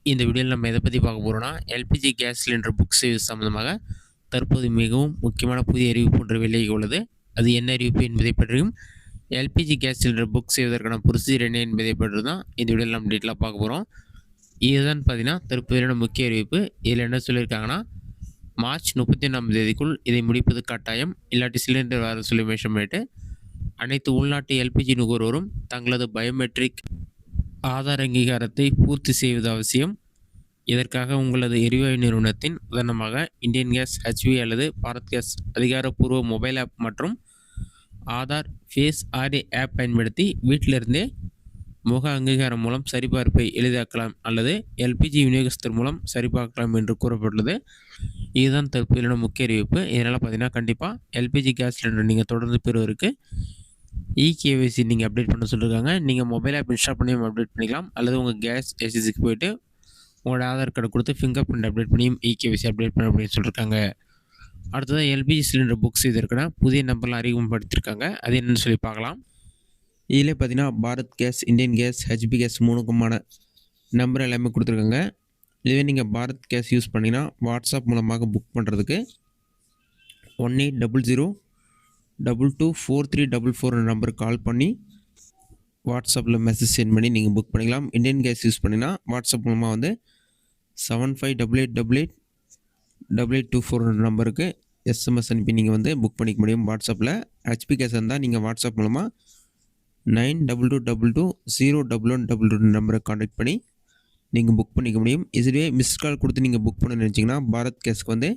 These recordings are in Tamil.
இந்த வீடியோவில் நம்ம எதை பற்றி பார்க்க போகிறோம்னா எல்பிஜி கேஸ் சிலிண்டர் புக் சேவை சம்பந்தமாக தற்போது மிகவும் முக்கியமான புதிய அறிவிப்பு ஒன்று வெளியாகி உள்ளது. அது என்ன அறிவிப்பு என்பதை பற்றியும் எல்பிஜி கேஸ் சிலிண்டர் புக் செய்வதற்கான ப்ரொசீஜர் என்ன என்பதை பற்றி தான் இந்த வீடியோவில் நம்ம டீட்டெயிலாக பார்க்க போகிறோம். இதுதான் பார்த்தீங்கன்னா தற்போதையான முக்கிய அறிவிப்பு. இதில் என்ன சொல்லியிருக்காங்கன்னா, மார்ச் 31ஆம் தேதிக்குள் இதை முடிப்பது கட்டாயம், இல்லாட்டி சிலிண்டர் வர சொல்லி மென்ஷன் பண்ணிட்டு அனைத்து உள்நாட்டு எல்பிஜி நுகர்வோரும் தங்களது பயோமெட்ரிக் ஆதார் அங்கீகாரத்தை பூர்த்தி செய்வது அவசியம். இதற்காக உங்களது எரிவாயு நிறுவனத்தின் உதாரணமாக இந்தியன் கேஸ், ஹெச்பி அல்லது பாரத் கேஸ் அதிகாரப்பூர்வ மொபைல் ஆப் மற்றும் ஆதார் ஃபேஸ் ஆர்ஏ ஆப் பயன்படுத்தி வீட்டிலிருந்தே முக அங்கீகாரம் மூலம் சரிபார்ப்பை எளிதாக்கலாம் அல்லது எல்பிஜி விநியோகஸ்தர் மூலம் சரிபார்க்கலாம் என்று கூறப்பட்டுள்ளது. இதுதான் தற்போதைய முக்கிய அறிவிப்பு. இதனால் பார்த்தீங்கன்னா கண்டிப்பாக எல்பிஜி கேஸ் சிலிண்டர் நீங்கள் தொடர்ந்து பெறுவதற்கு இகேஒய்சி நீங்கள் அப்டேட் பண்ண சொல்லியிருக்காங்க. நீங்கள் மொபைல் ஆப் இன்ஸ்டால் பண்ணியும் அப்டேட் பண்ணிக்கலாம், அல்லது உங்கள் கேஸ் ஏஜென்சிக்கு போய்ட்டு உங்களோட ஆதார் கார்டை கொடுத்து ஃபிங்கர் பிரிண்ட் அப்டேட் பண்ணியும் இகேஒய்சி அப்டேட் பண்ண அப்படின்னு சொல்லியிருக்காங்க. அடுத்ததாக எல்பிஜி சிலிண்டர் புக் செய்திருக்கிற புதிய நம்பர்லாம் அறிமுகப்படுத்தியிருக்காங்க. அது என்னென்னு சொல்லி பார்க்கலாம். இதில் பார்த்தீங்கன்னா Bharat gas, Indian gas, HP gas மூணுக்குமான நம்பர் எல்லாமே கொடுத்துருக்காங்க. இதுவே நீங்கள் பாரத் கேஸ் யூஸ் பண்ணிங்கன்னா வாட்ஸ்அப் மூலமாக புக் பண்ணுறதுக்கு 1800224344 நம்பருக்கு கால் பண்ணி வாட்ஸ்அப்பில் மெசேஜ் சென்ட் பண்ணி நீங்கள் புக் பண்ணிக்கலாம். இந்தியன் கேஸ் யூஸ் பண்ணிங்கன்னா வாட்ஸ்அப் மூலமாக வந்து 75888824 நம்பருக்கு எஸ்எம்எஸ் அனுப்பி நீங்கள் வந்து புக் பண்ணிக்க முடியும் வாட்ஸ்அப்பில். ஹெச்பி கேஸ் இருந்தால் நீங்கள் வாட்ஸ்அப் மூலமாக 9222201122 நம்பரை கான்டாக்ட் பண்ணி நீங்கள் புக் பண்ணிக்க முடியும். இதுவே மிஸ்ட் கால் கொடுத்து நீங்கள் புக் பண்ண நினச்சிங்கன்னா பாரத் கேஸ்க்கு வந்து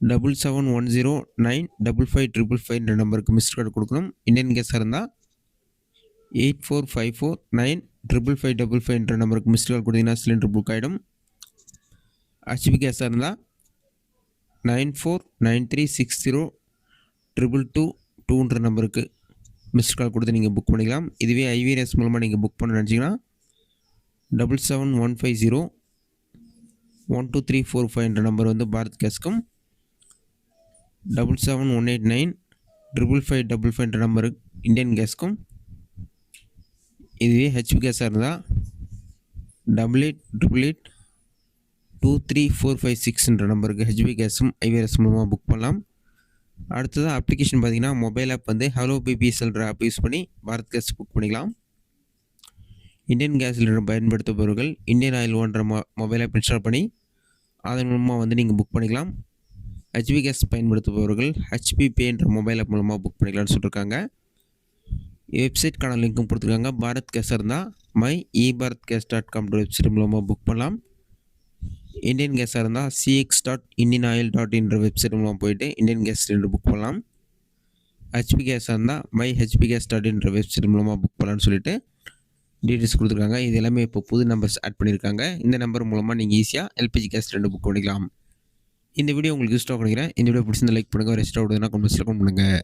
7710955555 நம்பருக்கு மிஸ்ட் கால் கொடுக்கணும். இந்தியன் கேஸாக இருந்தால் 8454955555 நம்பருக்கு மிஸ்ட் கால் கொடுத்தீங்கன்னா சிலிண்டர் புக் ஆகிடும். ஹெச்பி கேஸாக இருந்தால் 9493602222 நம்பருக்கு மிஸ்ட் கால் கொடுத்து நீங்கள் புக் பண்ணிக்கலாம். இதுவே ஐவிஆர்எஸ் மூலமாக நீங்கள் புக் பண்ண நினச்சிங்கன்னா 7715012345 நம்பர் வந்து பாரத் கேஸ்க்கும், 7718955555 நம்பரு இந்தியன் கேஸ்க்கும். இதுவே ஹெச்பி கேஸாக இருந்தால் 8888234556 நம்பருக்கு ஹெச்பி கேஸும் ஐவிஆர்எஸ் மூலமாக புக் பண்ணலாம். அடுத்தது அப்ளிகேஷன் பார்த்தீங்கன்னா மொபைல் ஆப் வந்து ஹலோ பிபிஎஸ்எல்ற ஆப் யூஸ் பண்ணி பாரத் கேஸ் புக் பண்ணிக்கலாம். இந்தியன் கேஸ் சிலிண்டர் பயன்படுத்துபவர்கள் இந்தியன் ஆயில் ஓன்ற மொபைல் ஆப் இன்ஸ்டால் பண்ணி அதன் மூலமாக வந்து நீங்கள் புக் பண்ணிக்கலாம். ஹெச்பி கேஸ் பயன்படுத்துபவர்கள் ஹெச்பி பே என்ற மொபைல் ஆப் மூலமாக புக் பண்ணிக்கலாம்னு சொல்லியிருக்காங்க. வெப்சைட்கான லிங்க்கும் கொடுத்துருக்காங்க. பாரத் கேஸாக இருந்தால் my-eBharatgas.com வெப்சைட் மூலமாக புக் பண்ணலாம். இந்தியன் கேஸாக இருந்தால் cx.indianoil.in வெப்சைட் மூலமாக போய்ட்டு இந்தியன் கேஸ் சிலிண்டர் புக் பண்ணலாம். ஹெச்பி கேஸாக இருந்தால் myhpgas.in வெப்சைட் மூலமாக புக் பண்ணலான்னு சொல்லிட்டு டீட்டெயில்ஸ் கொடுத்துருக்காங்க. இது எல்லாமே இப்போ புது நம்பர்ஸ் ஆட் பண்ணியிருக்காங்க. இந்த நம்பர் மூலமாக நீங்கள் ஈஸியாக எல்பிஜி கேஸ் சிலிண்டர் புக் பண்ணிக்கலாம். இந்த வீடியோ உங்களுக்கு யூஸ்ஃபுல்லாக கிடைக்கிறேன். இந்த வீடியோ பிடிச்சிருந்தா லைக் பண்ணுங்கள், ரெஸ்ட் ஆகுதுன்னா கமெண்ட்ஸில் கமெண்ட் பண்ணுங்கள்.